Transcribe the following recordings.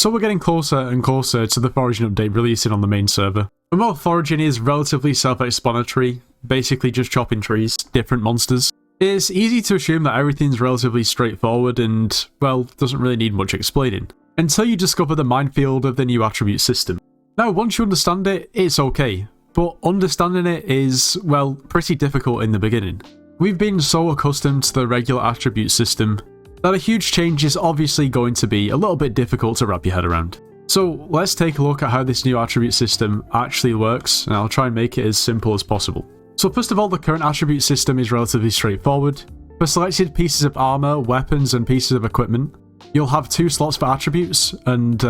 So we're getting closer and closer to the foraging update releasing on the main server. Remote foraging is relatively self-explanatory, basically just chopping trees, different monsters. It's easy to assume that everything's relatively straightforward and, well, doesn't really need much explaining, until you discover the minefield of the new attribute system. Now, once you understand it, it's okay, but understanding it is, well, pretty difficult in the beginning. We've been so accustomed to the regular attribute system that a huge change is obviously going to be a little bit difficult to wrap your head around. So let's take a look at how this new attribute system actually works, and I'll try and make it as simple as possible. So first of all, the current attribute system is relatively straightforward. For selected pieces of armor, weapons, and pieces of equipment, you'll have 2 slots for attributes, and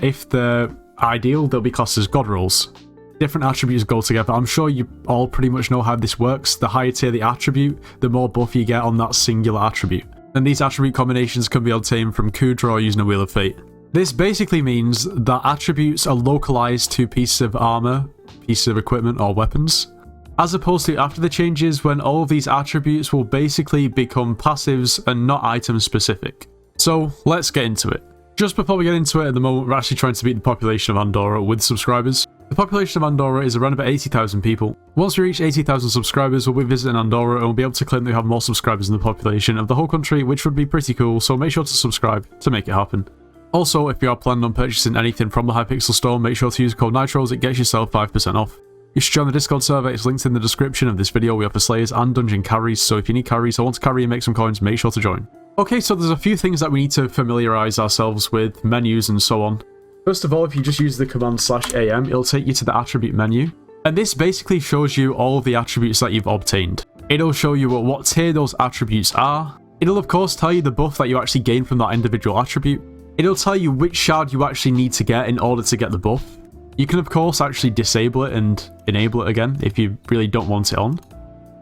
if they're ideal, they'll be classed as god rolls. Different attributes go together. I'm sure you all pretty much know how this works. The higher tier the attribute, the more buff you get on that singular attribute. And these attribute combinations can be obtained from Kudra or using a Wheel of Fate. This basically means that attributes are localized to pieces of armor, pieces of equipment, or weapons, as opposed to after the changes when all of these attributes will basically become passives and not item specific. So let's get into it. Just before we get into it, at the moment we're actually trying to beat the population of Andorra with subscribers. The population of Andorra is around about 80,000 people. Once we reach 80,000 subscribers, we'll be visiting Andorra and we'll be able to claim that we have more subscribers than the population of the whole country, which would be pretty cool, so make sure to subscribe to make it happen. Also, if you are planning on purchasing anything from the Hypixel store, make sure to use code NITRO as it gets yourself 5% off. You should join the Discord server, it's linked in the description of this video. We offer slayers and dungeon carries, so if you need carries or want to carry and make some coins, make sure to join. Okay, so there's a few things that we need to familiarize ourselves with, menus and so on. First of all, if you just use the command /am, it'll take you to the attribute menu. And this basically shows you all of the attributes that you've obtained. It'll show you at what tier those attributes are. It'll of course tell you the buff that you actually gain from that individual attribute. It'll tell you which shard you actually need to get in order to get the buff. You can of course actually disable it and enable it again if you really don't want it on.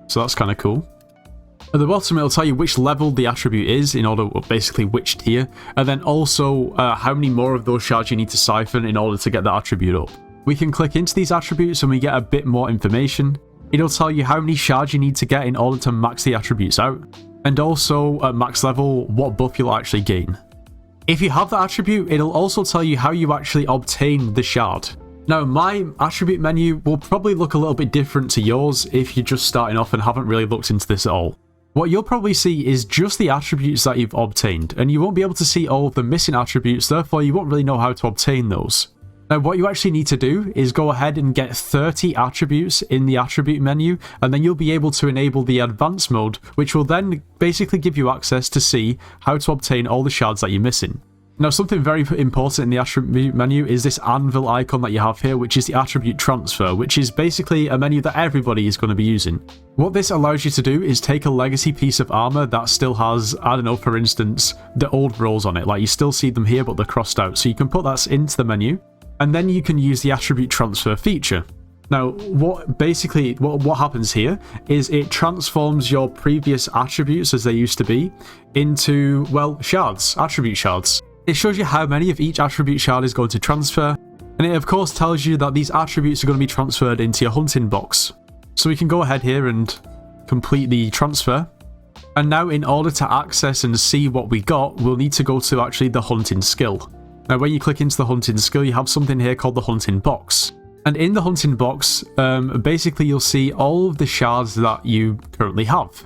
So that's kind of cool. At the bottom, it'll tell you which level the attribute is in order, well, basically which tier, and then also how many more of those shards you need to siphon in order to get that attribute up. We can click into these attributes and we get a bit more information. It'll tell you how many shards you need to get in order to max the attributes out, and also at max level what buff you'll actually gain. If you have that attribute, it'll also tell you how you actually obtain the shard. Now, my attribute menu will probably look a little bit different to yours if you're just starting off and haven't really looked into this at all. What you'll probably see is just the attributes that you've obtained, and you won't be able to see all of the missing attributes, therefore you won't really know how to obtain those. Now, what you actually need to do is go ahead and get 30 attributes in the attribute menu, and then you'll be able to enable the advanced mode, which will then basically give you access to see how to obtain all the shards that you're missing. Now, something very important in the attribute menu is this anvil icon that you have here, which is the attribute transfer, which is basically a menu that everybody is going to be using. What this allows you to do is take a legacy piece of armor that still has, I don't know, for instance, the old rolls on it. Like, you still see them here, but they're crossed out. So you can put that into the menu, and then you can use the attribute transfer feature. Now, what happens here is it transforms your previous attributes, as they used to be, into, well, shards, attribute shards. It shows you how many of each attribute shard is going to transfer, and it of course tells you that these attributes are going to be transferred into your hunting box. So we can go ahead here and complete the transfer. And now in order to access and see what we got, we'll need to go to actually the hunting skill. Now when you click into the hunting skill, you have something here called the hunting box. And in the hunting box, basically you'll see all of the shards that you currently have.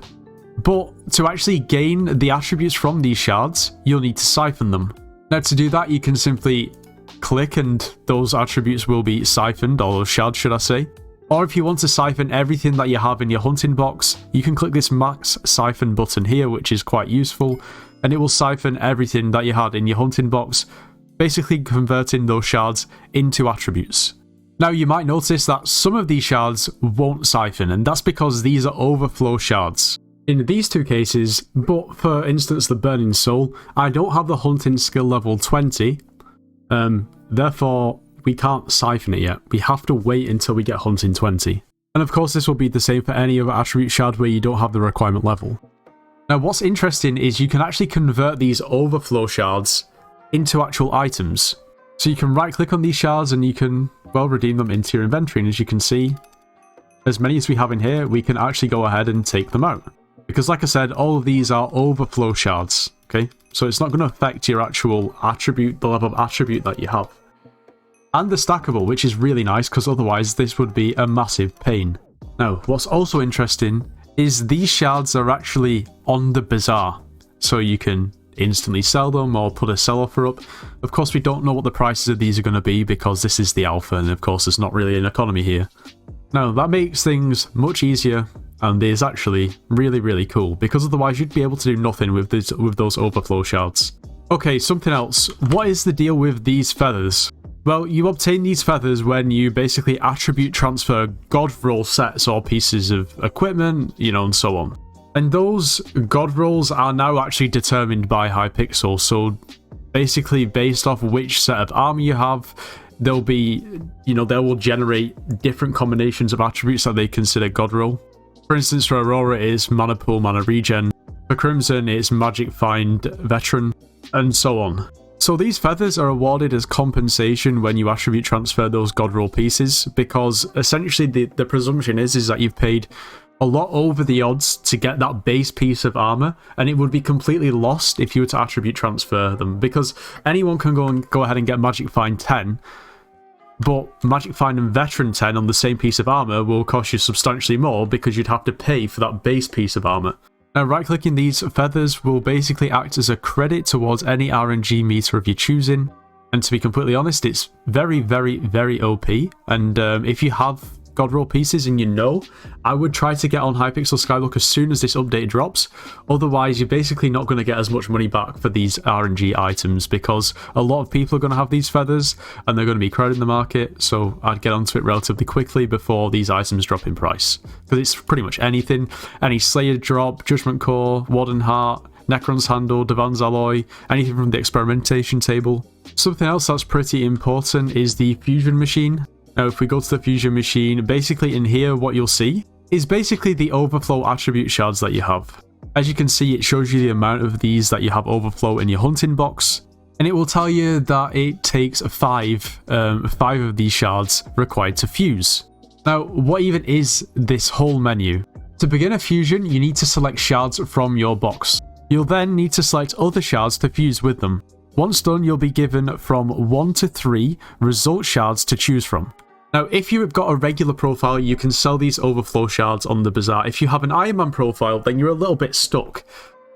But to actually gain the attributes from these shards, you'll need to siphon them. Now to do that, you can simply click and those attributes will be siphoned, or those shards should I say. Or if you want to siphon everything that you have in your hunting box, you can click this max siphon button here, which is quite useful, and it will siphon everything that you had in your hunting box, basically converting those shards into attributes. Now you might notice that some of these shards won't siphon, and that's because these are overflow shards. In these two cases, but for instance the Burning Soul, I don't have the hunting skill level 20, therefore we can't siphon it yet. We have to wait until we get hunting 20. And of course this will be the same for any other attribute shard where you don't have the requirement level. Now what's interesting is you can actually convert these overflow shards into actual items. So you can right click on these shards and you can, well, redeem them into your inventory, and as you can see, as many as we have in here, we can actually go ahead and take them out. Because like I said, all of these are overflow shards, okay? So it's not going to affect your actual attribute, the level of attribute that you have. And they're stackable, which is really nice, because otherwise this would be a massive pain. Now, what's also interesting is these shards are actually on the bazaar, so you can instantly sell them or put a sell offer up. Of course, we don't know what the prices of these are going to be because this is the alpha, and of course there's not really an economy here. Now, that makes things much easier and is actually really, really cool, because otherwise you'd be able to do nothing with those overflow shards. Okay, something else. What is the deal with these feathers? Well, you obtain these feathers when you basically attribute transfer god roll sets or pieces of equipment, you know, and so on. And those god rolls are now actually determined by Hypixel, so basically based off which set of armor you have, they'll be, you know, they will generate different combinations of attributes that they consider god roll. For instance, for Aurora it is mana pool, mana regen. For Crimson it's magic find veteran, and so on. So these feathers are awarded as compensation when you attribute transfer those god roll pieces, because essentially the presumption is that you've paid a lot over the odds to get that base piece of armor, and it would be completely lost if you were to attribute transfer them, because anyone can go ahead and get magic find 10, but magic find and veteran 10 on the same piece of armor will cost you substantially more because you'd have to pay for that base piece of armor. Now, right-clicking these feathers will basically act as a credit towards any RNG meter of your choosing, and to be completely honest, it's very, very, very OP, and if you have god roll pieces and you know, I would try to get on Hypixel Skyblock as soon as this update drops. Otherwise, you're basically not going to get as much money back for these RNG items, because a lot of people are going to have these feathers and they're going to be crowding the market, so I'd get onto it relatively quickly before these items drop in price. Because it's pretty much anything, any Slayer drop, Judgment Core, Warden Heart, Necron's Handle, Divan's Alloy, anything from the experimentation table. Something else that's pretty important is the fusion machine. Now, if we go to the fusion machine, basically in here what you'll see is basically the overflow attribute shards that you have. As you can see, it shows you the amount of these that you have overflow in your hunting box, and it will tell you that it takes five of these shards required to fuse. Now, what even is this whole menu? To begin a fusion, you need to select shards from your box. You'll then need to select other shards to fuse with them. Once done, you'll be given from 1 to 3 result shards to choose from. Now, if you've got a regular profile, you can sell these overflow shards on the bazaar. If you have an Iron Man profile, then you're a little bit stuck.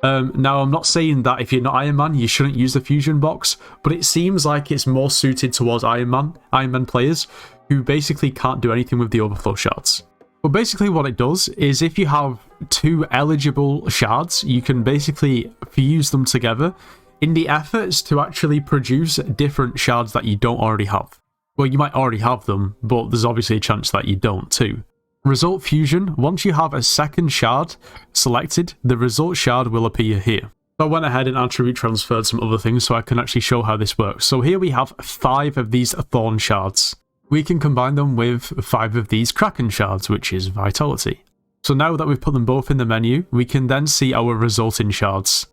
Now, I'm not saying that if you're not Iron Man, you shouldn't use the fusion box, but it seems like it's more suited towards Iron Man players who basically can't do anything with the overflow shards. But basically what it does is if you have 2 eligible shards, you can basically fuse them together in the efforts to actually produce different shards that you don't already have. Well, you might already have them, but there's obviously a chance that you don't too. Result fusion, once you have a second shard selected, the result shard will appear here. So I went ahead and attribute transferred some other things so I can actually show how this works. So here we have 5 of these thorn shards. We can combine them with 5 of these kraken shards, which is vitality. So now that we've put them both in the menu, we can then see our resulting shards.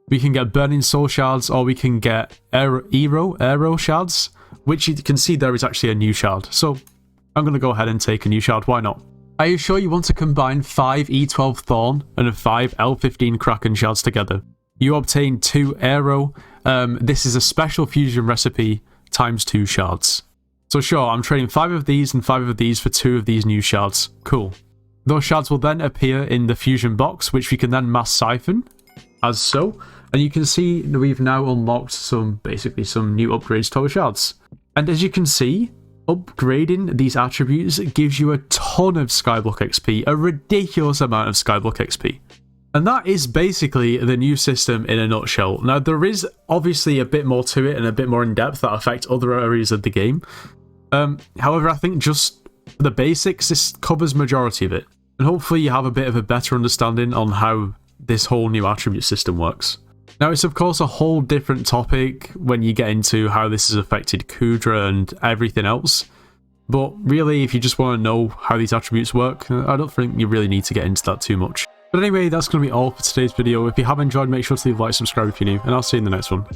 We can get burning soul shards, or we can get aero shards, which you can see there is actually a new shard. So I'm going to go ahead and take a new shard, why not? Are you sure you want to combine 5 E12 Thorn and 5 L15 Kraken shards together? You obtain 2 aero. This is a special fusion recipe times 2 shards. So sure, I'm trading 5 of these and 5 of these for 2 of these new shards. Cool. Those shards will then appear in the fusion box, which we can then mass siphon, as so. And you can see we've now unlocked basically some new upgrades to our shards. And as you can see, upgrading these attributes gives you a ton of Skyblock XP, a ridiculous amount of Skyblock XP. And that is basically the new system in a nutshell. Now, there is obviously a bit more to it and a bit more in depth that affect other areas of the game. However, I think just the basics, this covers majority of it. And hopefully you have a bit of a better understanding on how this whole new attribute system works. Now, it's of course a whole different topic when you get into how this has affected Kudra and everything else. But really, if you just want to know how these attributes work, I don't think you really need to get into that too much. But anyway, that's going to be all for today's video. If you have enjoyed, make sure to leave a like, subscribe if you're new, and I'll see you in the next one.